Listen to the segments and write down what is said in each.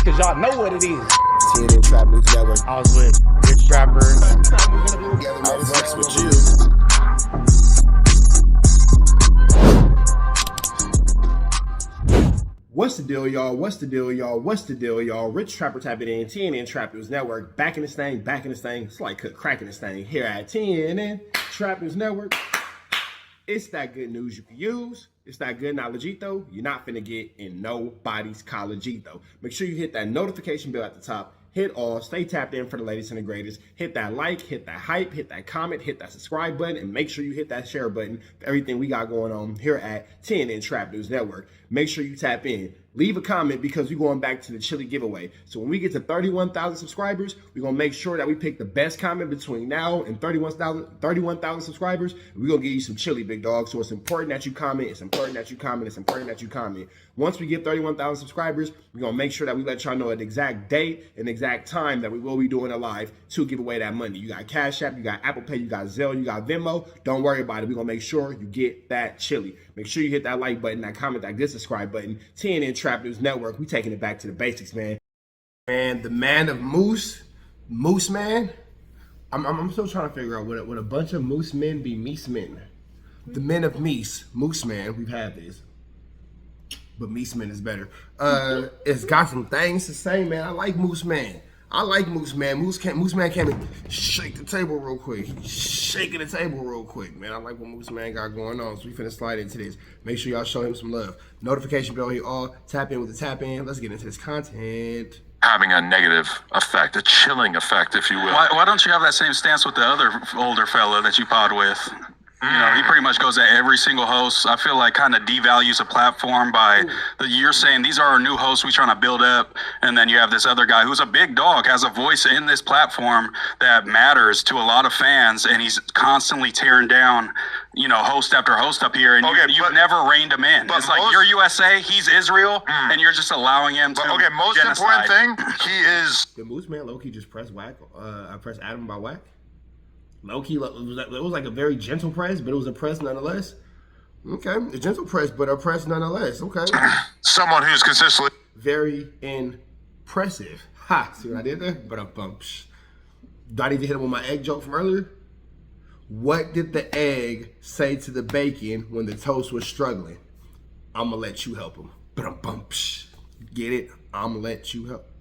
cause y'all know what it is. TNN Trap News Network. I was with Rich Trapper. I flex with you. What's the deal, y'all? What's the deal, y'all? What's the deal, y'all? Rich Trapper tapping in, TNN Trap News Network. Back in this thing, back in this thing. It's like cracking this thing here at TNN Trap News Network. It's that good news you can use. It's that good knowledgeito you're not finna get in nobody's collegeito. Make sure you hit that notification bell at the top. Hit all, stay tapped in for the latest and the greatest. Hit that like, hit that hype, hit that comment, hit that subscribe button, and make sure you hit that share button for everything we got going on here at TNN Trap News Network. Make sure you tap in. Leave a comment because we're going back to the chili giveaway. So when we get to 31,000 subscribers, we're going to make sure that we pick the best comment between now and 31,000 subscribers. We're going to give you some chili, big dog. So it's important that you comment. It's important that you comment. It's important that you comment. Once we get 31,000 subscribers, we're going to make sure that we let y'all know an exact date and exact time that we will be doing a live to give away that money. You got Cash App, you got Apple Pay, you got Zelle, you got Venmo. Don't worry about it. We're going to make sure you get that chili. Make sure you hit that like button, that comment, that good subscribe button. TNN Trap News Network. We taking it back to the basics, man. And the man of Mooseman. I'm still trying to figure out would a bunch of moose men be Moosemen? The men of Mooseman. We've had this, but Mooseman is better. It's got some things to say, man. I like Mooseman. I like Mooseman. Mooseman came and shake the table real quick. He's shaking the table real quick, man. I like what Mooseman got going on. So we finna slide into this. Make sure y'all show him some love. Notification bell here all. Tap in with the tap in. Let's get into this content. Having a negative effect, a chilling effect, if you will. Why don't you have that same stance with the other older fella that you pod with? You know, he pretty much goes at every single host. I feel like kind of devalues a platform by you're saying these are our new hosts we trying to build up, and then you have this other guy who's a big dog, has a voice in this platform that matters to a lot of fans, and he's constantly tearing down, you know, host after host up here, and you've never reined him in. It's like you're USA, he's Israel, and you're just allowing him to most genocide. important thing, he is... Did Mooseman low-key just press Wack? I pressed Adam by Wack? Low-key, it was like a very gentle press, but it was a press nonetheless. Okay, a gentle press, but a press nonetheless. Okay. Someone who's consistently... Very impressive. Ha! See what I did there? But do I need to hit him with my egg joke from earlier? What did the egg say to the bacon when the toast was struggling? I'm gonna let you help him. But get it? I'm gonna let you help.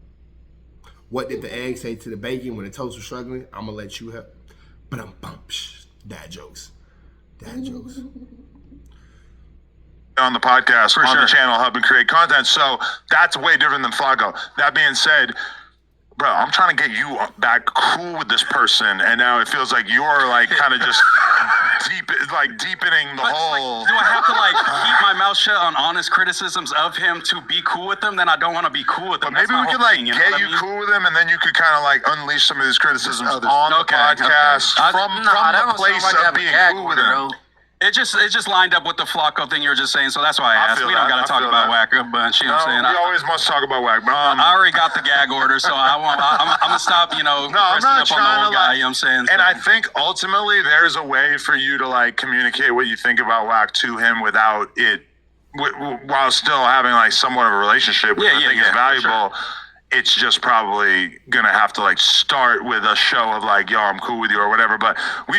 What did the egg say to the bacon when the toast was struggling? I'm gonna let you help. Dad jokes. On the podcast, on the channel, help and create content. So that's way different than Flaco. That being said, bro, I'm trying to get you back cool with this person, and now it feels like you're like kind of just deepening the whole. Do I have to like keep my mouth shut on honest criticisms of him to be cool with them? Then I don't want to be cool with them. But maybe we could like get you cool with him, and then you could kind of like unleash some of these criticisms on the podcast from the place of being cool with him. It just lined up with the Flaco thing you were just saying, so that's why I asked. We don't got to talk about Wack a bunch, you know what I'm saying? We always must talk about Wack. I already got the gag order, so I'm going to stop, you know, pressing up on the old guy, you know what I'm saying? And I think ultimately there's a way for you to like communicate what you think about Wack to him without it, while still having like somewhat of a relationship, which I think is valuable. It's just probably gonna have to like start with a show of like, yo, I'm cool with you or whatever. But you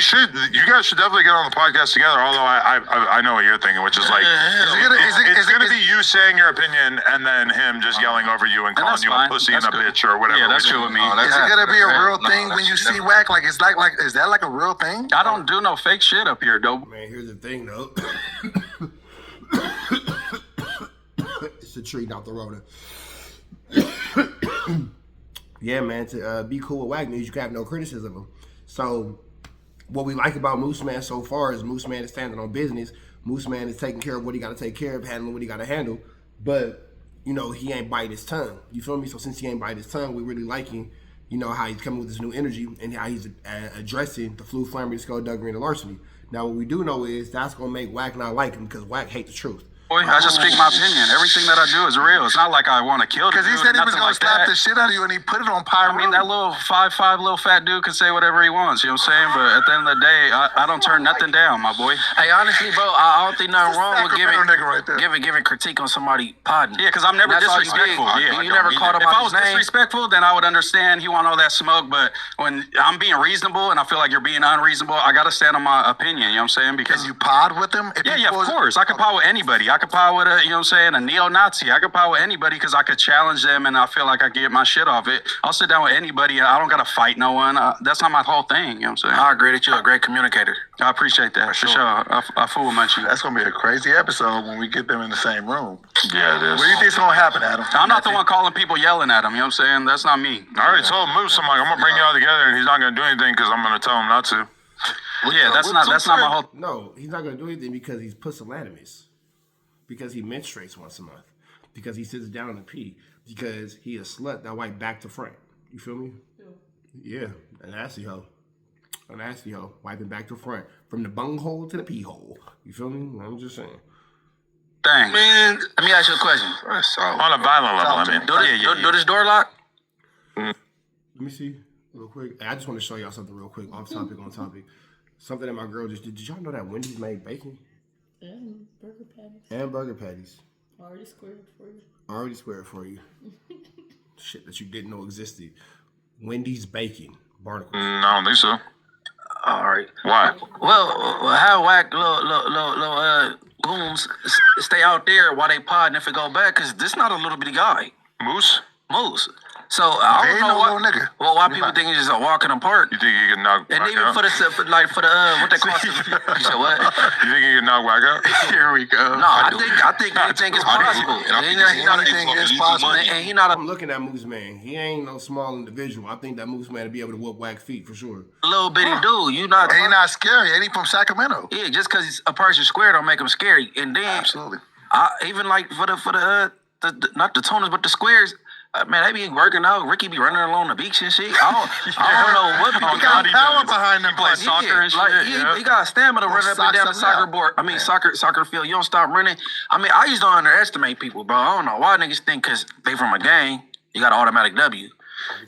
guys should definitely get on the podcast together. Although I know what you're thinking, which is like, it's gonna be you saying your opinion and then him just yelling over you and calling you a pussy and a bitch or whatever. Yeah, that's true with me. Is it gonna be a real thing when you see Wack? Like, is that like a real thing? I don't do no fake shit up here, dope. Man, here's the thing though. It's a tree, not the Rona. Yeah, man, to be cool with Wack means you can have no criticism of him. So what we like about Mooseman so far is Mooseman is standing on business. Mooseman is taking care of what he got to take care of, handling what he got to handle. But, you know, he ain't biting his tongue. You feel me? So since he ain't biting his tongue, we really liking, you know, how he's coming with this new energy and how he's addressing the flu, flammability, skullduggery, and the larceny. Now, what we do know is that's going to make Wack not like him because Wack hate the truth. I just speak my opinion. Everything that I do is real. It's not like I want to kill the dude. Because he said he was going to slap the shit out of you, and he put it on Pyro. I mean, that little 5'5" little fat dude can say whatever he wants. You know what I'm saying? But at the end of the day, I don't turn nothing down, my boy. Hey, honestly, bro, I don't think nothing wrong with giving critique on somebody podding. Yeah, because I'm never disrespectful. You never called him If I out was his name. disrespectful, then I would understand he want all that smoke. But when I'm being reasonable and I feel like you're being unreasonable, I got to stand on my opinion. You know what I'm saying? Because you pod with him? Yeah, of course. I could pod with anybody. I could pod with you know what I'm saying, a neo-Nazi. I could pod with anybody because I could challenge them and I feel like I get my shit off it. I'll sit down with anybody and I don't got to fight no one. That's not my whole thing. You know what I'm saying? I agree that you're a great communicator. I appreciate that. For sure. I fool with Munchie. That's going to be a crazy episode when we get them in the same room. Yeah, it is. What do you think's going to happen, Adam? I'm not the one calling people yelling at them. You know what I'm saying? That's not me. I already told Moose, I'm like, I'm going to bring y'all together and he's not going to do anything because I'm going to tell him not to. Well, yeah, that's not my whole... No, he's not going to do anything because he's pusillanimous. Because he menstruates once a month. Because he sits down and pee. Because he a slut that wipe back to front. You feel me? Yeah, a nasty hoe. A nasty hoe. Wiping back to front. From the bunghole to the pee hole. You feel me? I'm just saying. Dang. Man, let me ask you a question. On a violent level, I mean. Do this door lock? Let me see real quick. I just want to show y'all something real quick. Off topic, on topic. Something that my girl just did. Did y'all know that Wendy's made bacon? And burger patties. And burger patties. Already squared for you. Already squared for you. Shit that you didn't know existed. Wendy's bacon. Barnacles. I don't think so. All right. Why? Well, how Wack little goons stay out there while they pod and if it go back? Because this not a little bitty guy. Moose? Moose. So I don't know why people think he's just a walk in the park. You think he can knock and Wack even out? for the what they call it. You said what? You think he can knock Wack out? Here we go. No, I think anything is possible. Anything is possible. And he not I'm looking at Mooseman. He ain't no small individual. I think that Mooseman will be able to whoop Wack feet for sure. a little bitty dude. You not. And he not scary. And he from Sacramento. Yeah, just because a person square don't make him scary. And then Absolutely. Even like for the not the toners but the squares. Man, they be working out. Ricky be running along the beach and shit. I don't know what people He got power behind them. Play soccer and shit. Like, he got stamina running up and down the soccer board. I mean, soccer field. You don't stop running. I mean, I just don't underestimate people, bro. I don't know why niggas think because they from a gang, you got an automatic W.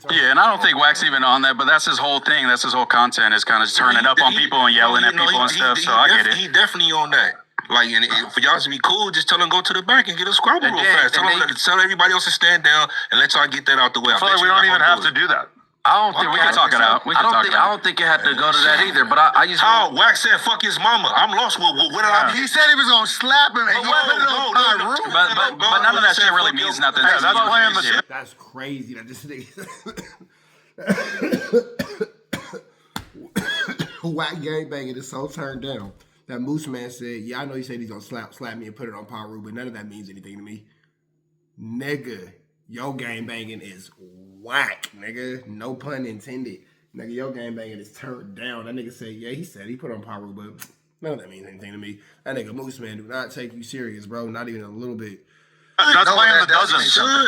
Yeah, and I don't think Wack's even on that, but that's his whole thing. That's his whole content is kind of turning up on people and yelling at people and stuff. So I get it. He definitely on that. Like, and for y'all to be cool, just tell him go to the back and get a squabble real fast. Tell everybody else to stand down and let y'all get that out the way. I feel like we don't even have to do that. I don't think we can talk it out. I don't think it had to go to that either. But I just Wack said fuck his mama. I'm lost. What did I mean? He said he was gonna slap him and he put it on my room. But none of that shit really means nothing. Yeah, that's playing the shit. That's crazy that this nigga Wack gangbanging is so turned down. That Mooseman said, yeah, I know he said he's gonna slap me and put it on Paru, but none of that means anything to me. Nigga, your gangbanging is whack, nigga. No pun intended. Nigga, your gangbanging is turned down. That nigga said, yeah, he said he put on Paru, but none of that means anything to me. That nigga Mooseman do not take you serious, bro. Not even a little bit. That's playing the dozen.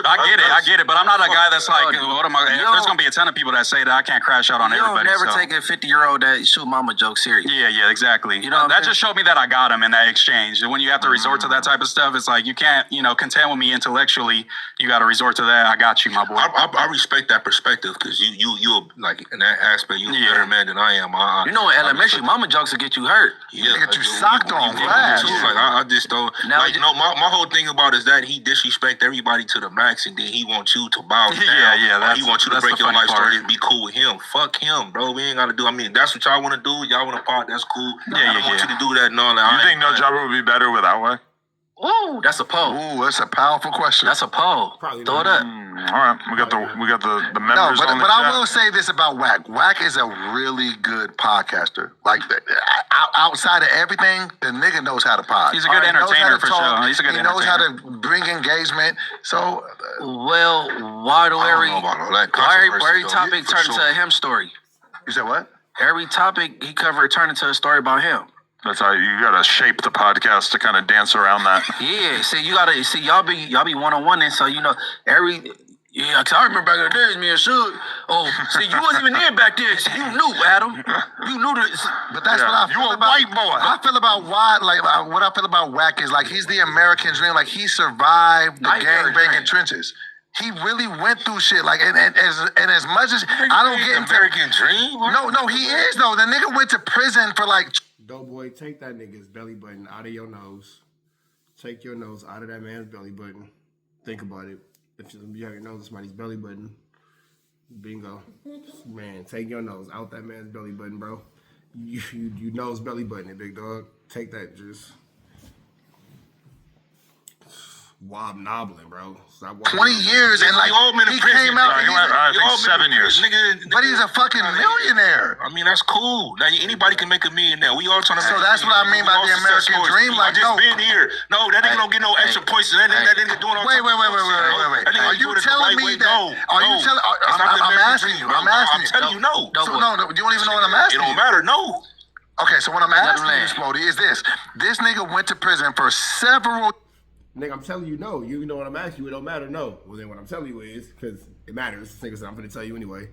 I get it, but I'm not a guy that's like, what am I? There's gonna be a ton of people that say that I can't crash out on everybody. You don't never take a 50-year-old that shoot mama joke serious. Yeah, exactly. You know, that just showed me that I got him in that exchange. When you have to resort to that type of stuff, it's like you can't, contend with me intellectually. You got to resort to that. I got you, my boy. I respect that perspective because you like in that aspect, you're a better man than I am. In elementary, mama jokes will get you hurt. Yeah, get you socked on flash. Like I just don't. My whole thing about it is that he disrespect everybody to the max, and then he wants you to bow down. Yeah. He wants you to break your life story and be cool with him. Fuck him, bro. We ain't gotta do. I mean, that's what y'all want to do. Y'all want to part. That's cool. I want you to do that and all that. You think No Jabber would be better without Wack? Ooh, that's a poll. Ooh, that's a powerful question. That's a poll. Probably Throw it up. All right, we got the members. No, but I will say this about Wack. Wack is a really good podcaster. Like outside of everything, the nigga knows how to pod. He's a good entertainer for sure. He's a good entertainer. He knows how to bring engagement. So, why do every topic turn into a him story? You said what? Every topic he covered turned into a story about him. That's how you gotta shape the podcast to kind of dance around that. Yeah, see, y'all be one-on-one, and so Yeah, cause I remember back in the days, me and Suge. Oh, see, you wasn't even there back then. See, you knew, Adam. You knew this. But that's what I feel about white boy. I feel about Wack. Like what I feel about Wack is like he's the American dream. Like he survived the gang-banging trenches. He really went through shit. Like and as much as I don't get into American dream. No, he is though. The nigga went to prison for like. Dope boy, take that nigga's belly button out of your nose. Take your nose out of that man's belly button. Think about it. If you have your nose in somebody's belly button, bingo. Man, take your nose out that man's belly button, bro. You nose belly button it, big dog. Take that, just wobbling, bro. 20 years and like he came out. I think 7 years. Nigga, but he's a fucking millionaire. I mean, that's cool. Now anybody can make a millionaire. We all trying to. So that's what I mean by the American dream. Like just been here. No, that nigga don't get no extra points. That nigga doing all. Wait. Are you telling me that? Are you telling? I'm asking you. I'm telling you no. So no, you don't even know what I'm asking. It don't matter. No. Okay, so what I'm asking you, Spody, is this. This nigga went to prison for several... Nigga, I'm telling you no. You know what I'm asking you, it don't matter, no. Well, then what I'm telling you is, because it matters, niggas, I'm going to tell you anyway.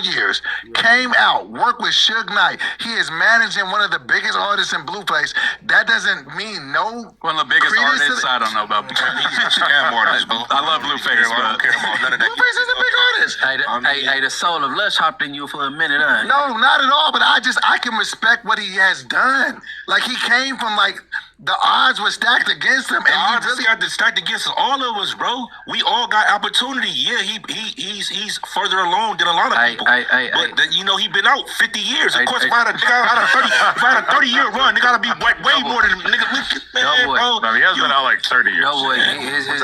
Years, came out, worked with Suge Knight. He is managing one of the biggest artists in Blueface. That doesn't mean no. One of the biggest artists, I don't know about. He's a scam artist, bro. I love Blueface, but I don't care about none of that. Blueface is a big artist. Hey, the soul of Lush hopped in you for a minute, huh? No, not at all. But I can respect what he has done. Like he came from like the odds were stacked against him, and the odds really got stacked against all of us, bro. We all got opportunity. Yeah, he's further along than a lot of people. But you know, he been out 50 years. Of course, if I had a 30-year run, they gotta be way more than nigga. Man, bro. No, he has been out like 30 years. No, boy.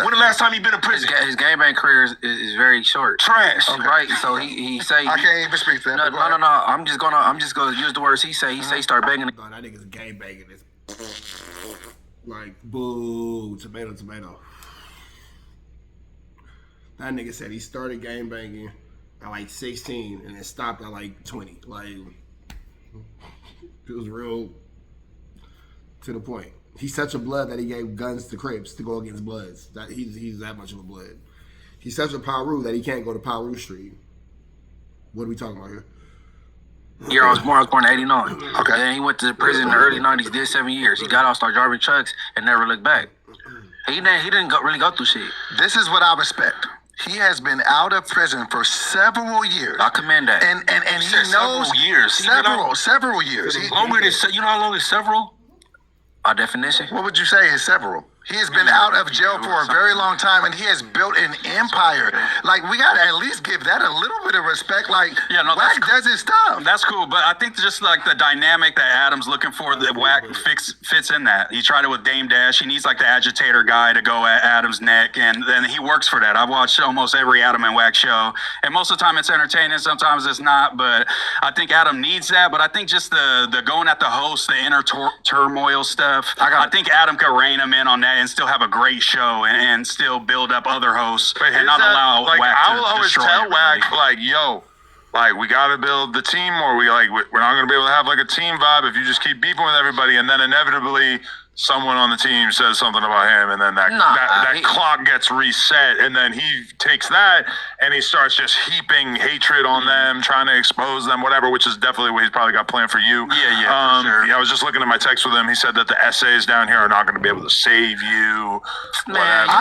When the last time he been in prison? His gangbang career is very short. Trash. Okay. Right. So he say. I can't even speak to that. No. I'm just gonna use the words he say. He say start banging. That nigga's gang banging this. Like, boo, tomato. That nigga said he started game banging at like 16 and then stopped at like 20. Like, it was real to the point. He's such a blood that he gave guns to Crips to go against Bloods. That he's that much of a blood. He's such a Paru that he can't go to Paru Street. What are we talking about here? I was born in 89. Okay. Then he went to prison in the early 90s, did 7 years. He got out, started driving trucks, and never looked back. He didn't really go through shit. This is what I respect. He has been out of prison for several years. I commend that. And he knows several years. Longer than you know how long is several? By definition. What would you say is several? He has been out of jail for a very long time, and he has built an empire. Like, we gotta at least give that a little bit of respect. Like, Wack does his stuff. That's cool, but I think just like the dynamic that Adam's looking for, that Wack fits in that. He tried it with Dame Dash. He needs like the agitator guy to go at Adam's neck, and then he works for that. I've watched almost every Adam and Wack show, and most of the time it's entertaining. Sometimes it's not, but I think Adam needs that. But I think just the going at the host, the inner turmoil stuff. I think Adam could rein him in on that and still have a great show and still build up other hosts and not allow Wack to destroy. I will always tell Wack, like, yo, like, we got to build the team, or we're not going to be able to have like a team vibe if you just keep beefing with everybody, and then inevitably someone on the team says something about him, and then that clock gets reset, and then he takes that and he starts just heaping hatred on them, trying to expose them, whatever, which is definitely what he's probably got planned for you. Yeah, for sure. I was just looking at my text with him. He said that the essays down here are not going to be able to save you. Man, they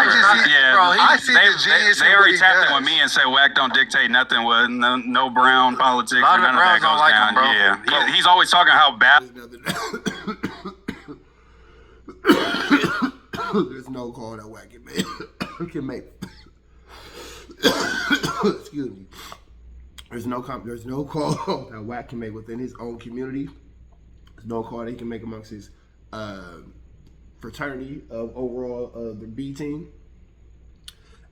already tapped in with me and said Wack don't dictate nothing with no brown politics. None of that goes down. Yeah, he's always talking how bad. There's no call that Wack can make. Excuse me. There's no call that Wack can make within his own community. There's no call that he can make amongst his fraternity of overall the B team.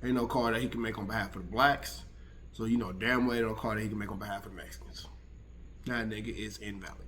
Ain't no call that he can make on behalf of the blacks. So you know damn well ain't no call that he can make on behalf of the Mexicans. That nigga is invalid.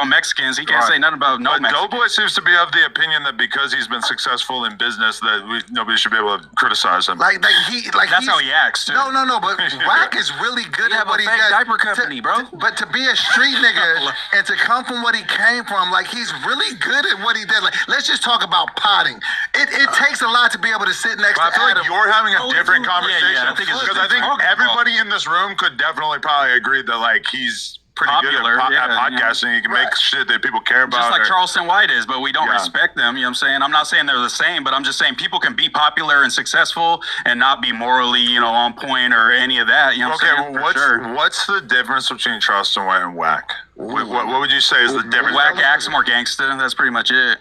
on Mexicans. He can't say nothing about no Mexicans. Doughboy seems to be of the opinion that because he's been successful in business, that nobody should be able to criticize him. That's how he acts too. No, but Wack is really good at what he does. Diaper company, bro. But to be a street nigga and to come from what he came from, like he's really good at what he does. Like, let's just talk about potting. It takes a lot to be able to sit next to I feel Adam. like you're having a different conversation because I think everybody in this room could definitely probably agree that like he's pretty popular, good at podcasting. He can make shit that people care about. Just like Charleston White is, but we don't respect them. You know what I'm saying? I'm not saying they're the same, but I'm just saying people can be popular and successful and not be morally, on point or any of that. You know what I'm saying? What's the difference between Charleston White and Wack? What would you say is the difference? Wack acts more gangster. That's pretty much it.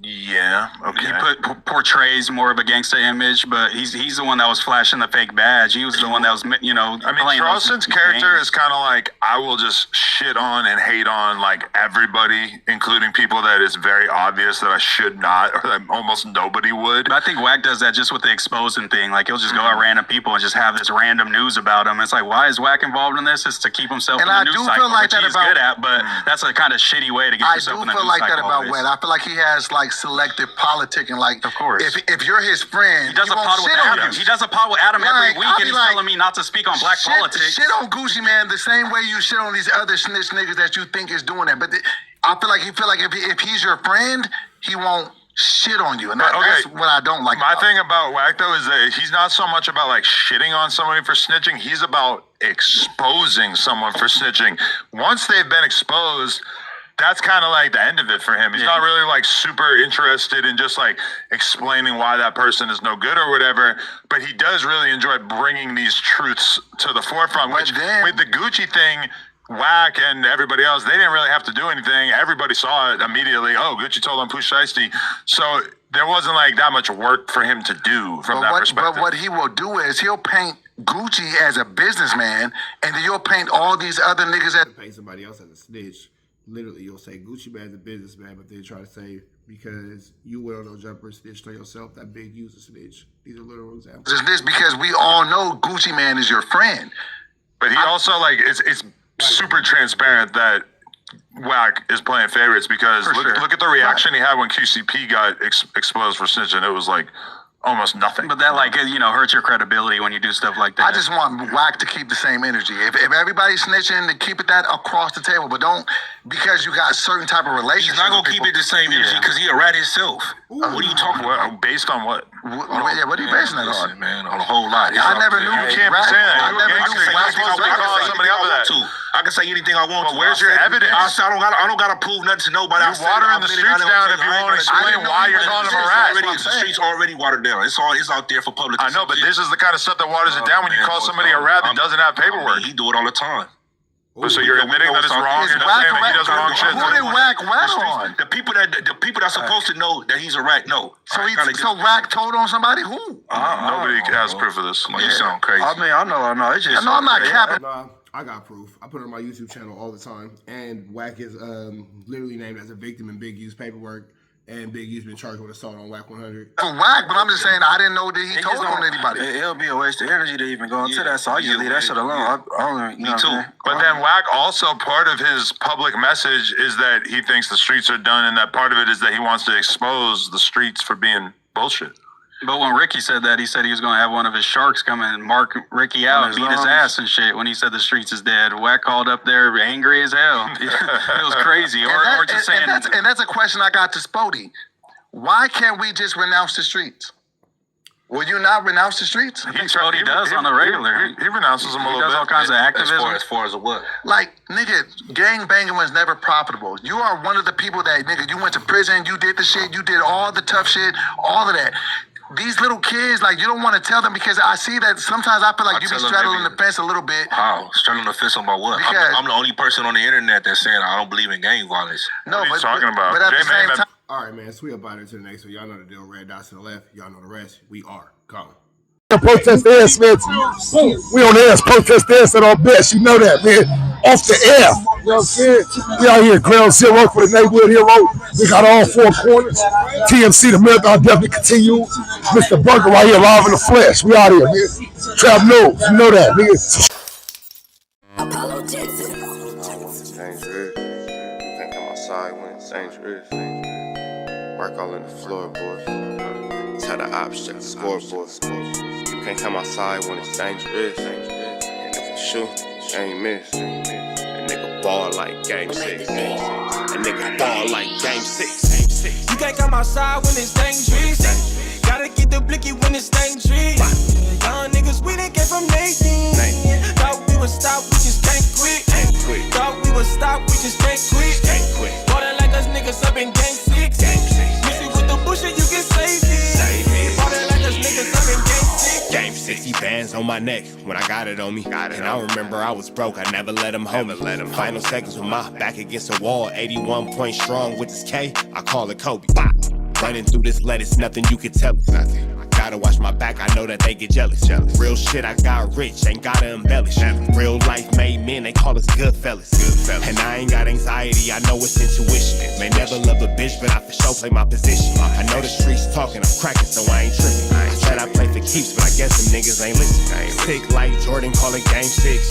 Yeah. Okay. He portrays more of a gangster image, but he's the one that was flashing the fake badge. He was the one that was, Charleston's character is kind of like, I will just shit on and hate on like everybody, including people that is very obvious that I should not, or that almost nobody would. But I think Wack does that just with the exposing thing. Like he'll just go at random people and just have this random news about him. It's like, why is Wack involved in this? It's to keep himself in the news cycle, which he's good at. But that's a kind of shitty way to get yourself in the news cycle. I do feel like that about Wack. I feel like he has like selective politicking. Like, of course, if you're his friend, he does a pod with Adam. He does a pod with Adam every week, and he's telling me not to speak on black politics. Shit on Gucci Man the same way you shit on these other snitch niggas that you think is doing that. But I feel like if he's your friend, he won't shit on you, and that's what I don't like. My thing about Wack though is that he's not so much about like shitting on somebody for snitching. He's about exposing someone for snitching. Once they've been exposed, that's kind of like the end of it for him. He's not really like super interested in just like explaining why that person is no good or whatever, but he does really enjoy bringing these truths to the forefront, which with the Gucci thing, Wack and everybody else, they didn't really have to do anything. Everybody saw it immediately. Oh, Gucci told on Pooh Shiesty. So there wasn't like that much work for him to do from that perspective. But what he will do is he'll paint Gucci as a businessman, and then you'll paint all these other niggas as paint somebody else as a snitch. Literally, you'll say Gucci Man's a businessman, but they try to say because you wear no jumper, snitched on yourself, that big user snitch. These are literal examples. It's this because we all know Gucci Man is your friend. But he also like it's super transparent that Wack is playing favorites because look at the reaction he had when QCP got exposed for snitching. It was like almost nothing. But that hurts your credibility when you do stuff like that. I just want Wack to keep the same energy. If everybody's snitching, to keep it that across the table, but don't because you got a certain type of relationship. He's not gonna keep it the same energy because he a rat himself. What are you talking about? Based on what? What are you basing that on? Man, on a whole lot. I never knew you can't be saying that. I never knew Wack was calling somebody up with that. I can say anything I want to. Where's your evidence? I don't gotta prove nothing to nobody. You're watering the streets down if you won't explain why you're calling him a rat. The streets already watered down. It's out there for public. I know, but this is the kind of stuff that waters it down when you call somebody a rat that doesn't have paperwork. He do it all the time. So you're admitting that it's wrong. You're not saying that he does wrong shit. Who did Wack on? The people that's supposed to know that he's a rat know. So Wack told on somebody? Who? Nobody has proof of this. You sound crazy. I mean, I know. It's just. I know I'm not capping. Nah, I got proof. I put it on my YouTube channel all the time, and Wack is literally named as a victim in Big U's paperwork. And Big U's been charged with assault on WACK100. For Wack, but I'm just saying I didn't know that he told on anybody. It'll be a waste of energy to even go into that, so I just leave that shit alone. Me too. But then Wack also, part of his public message is that he thinks the streets are done, and that part of it is that he wants to expose the streets for being bullshit. But when Ricky said that, he said he was going to have one of his sharks come and mark Ricky out and beat his ass and shit when he said the streets is dead. Wack called up there angry as hell. It was crazy. Or just saying... And that's a question I got to Spody. Why can't we just renounce the streets? Will you not renounce the streets? I think Spody does on the regular. He renounces them a little bit. He does all kinds of activism. As far as what? Like, nigga, gang banging was never profitable. You are one of the people that, nigga, you went to prison, you did the shit, you did all the tough shit, all of that. These little kids, like, you don't want to tell them because I see that sometimes I feel like you be straddling the fence a little bit. How? Straddling the fence about what? I'm the only person on the internet that's saying I don't believe in gang violence. No, what are you talking about? But at the same time. All right, man, so we up out here to the next one. Y'all know the deal. Red dots to the left. Y'all know the rest. We are gone. Protest the air, Smith. We on the air, protest the air at our best. You know that, man. Off the air. You know what I'm saying? We out here, ground zero for the neighborhood hero. We got all four corners. TMC, the marathon definitely continue. Mr. Burger right here, live in the flesh. We out here, man. Trap knows. You know that, nigga. dangerous. Work all in the floorboards. Tell the ops check the scoreboard. You can't come outside when it's dangerous. And if you shoot, you ain't miss. A nigga ball like game 6. A nigga ball like game 6. You can't come outside when it's dangerous. Gotta get the blicky when it's dangerous. Young niggas, we done came from Nathan. Thought we would stop, we just can't quit. Thought we would stop, we just can't quit. Water like us niggas up in game 6. Missy with the bullshit, you can save it. Water like us niggas up in game 6. Game 60 bands on my neck when I got it on me. And I remember I was broke, I never let them hold me. Final seconds with my back against the wall. 81 point strong with this K, I call it Kobe. Running through this lettuce, nothing you can tell us. Gotta watch my back, I know that they get jealous. Real shit, I got rich, ain't gotta embellish. Real life made men, they call us good fellas. And I ain't got anxiety, I know it's intuition. May never love a bitch, but I for sure play my position. I know the streets talking, I'm cracking, so I ain't tripping. I said I play for keeps, but I guess them niggas ain't listening. Sick like Jordan, call it game 6.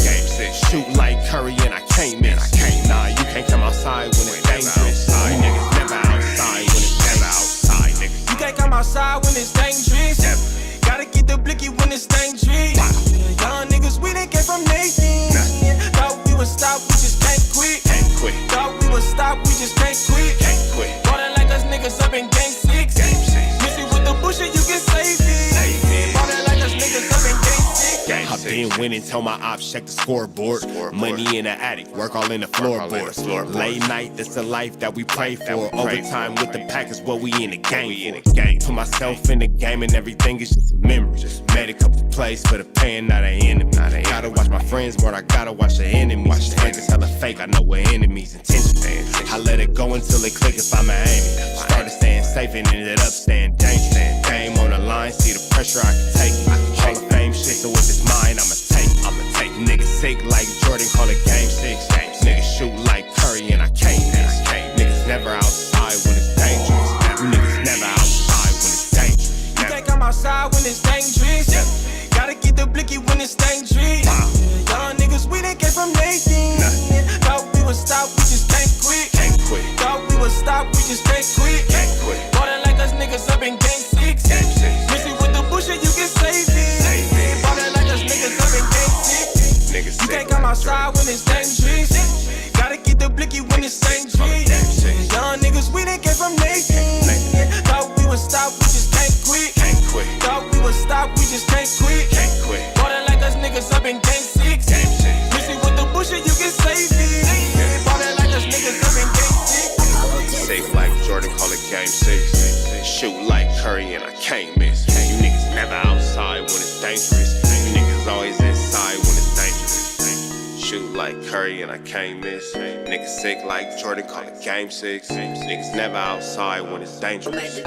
Shoot like Curry, and I can't miss. Nah, you can't come outside when it's dangerous. You niggas never outside when it's dangerous. You can't come outside when it's dangerous. Gotta get the blicky when it's dangerous. Young niggas, we done came from Nathan. Thought we would stop, we just can't quit. Thought we would stop, we just can't quit. Water like us niggas up in game 6. Missy with the bullshit, you can save it. Water like us niggas up in game 6. I've been winning, tell my ops check the scoreboard. Money in the attic, work all in the floorboards. Late night, that's the life that we pray for. Overtime with the pack is what we in the game for. Put myself in the game and everything is just a memory. Made a couple plays for the pain, not an enemy. Gotta watch my friends more, I gotta watch the enemies. Niggas hella fake, I know what enemies intentions. I let it go until it click if I'm aiming. Started staying safe and ended up staying dangerous. Game on the line, see the pressure I can take. Hall of Fame shit, so if it's mine, I'ma take. Niggas sick like Jordan, call it game 6. Niggas shoot like Curry and I can't miss. Niggas never outside when it's dangerous. Niggas never outside when it's dangerous. You can't come outside when it's dangerous. Gotta get the blicky when it's dangerous. Young niggas, we done came from Nathan. Thought we would stop, we just can't quit. Thought we would stop, we just can't quit. Water like us niggas up in game 6. Missy with the bullshit, you can save it. Water like us niggas up in game 6. You can't come outside when it's dangerous. Gotta get the blicky when it's dangerous. Young niggas, we done came from Nathan. Thought we would stop, we just can't quit. Thought we would stop, we just can't quit. Water like us niggas up in game 6. Missy with the bullshit, you can save it. Water like us niggas up in game 6. Sick like Jordan, call it game 6. Shoot like Curry and I can't miss. You niggas never outside when it's dangerous. You niggas always inside when it's dangerous. Shoot like Curry and I can't miss. Niggas sick like Jordan, call it game 6. Niggas never outside when it's dangerous.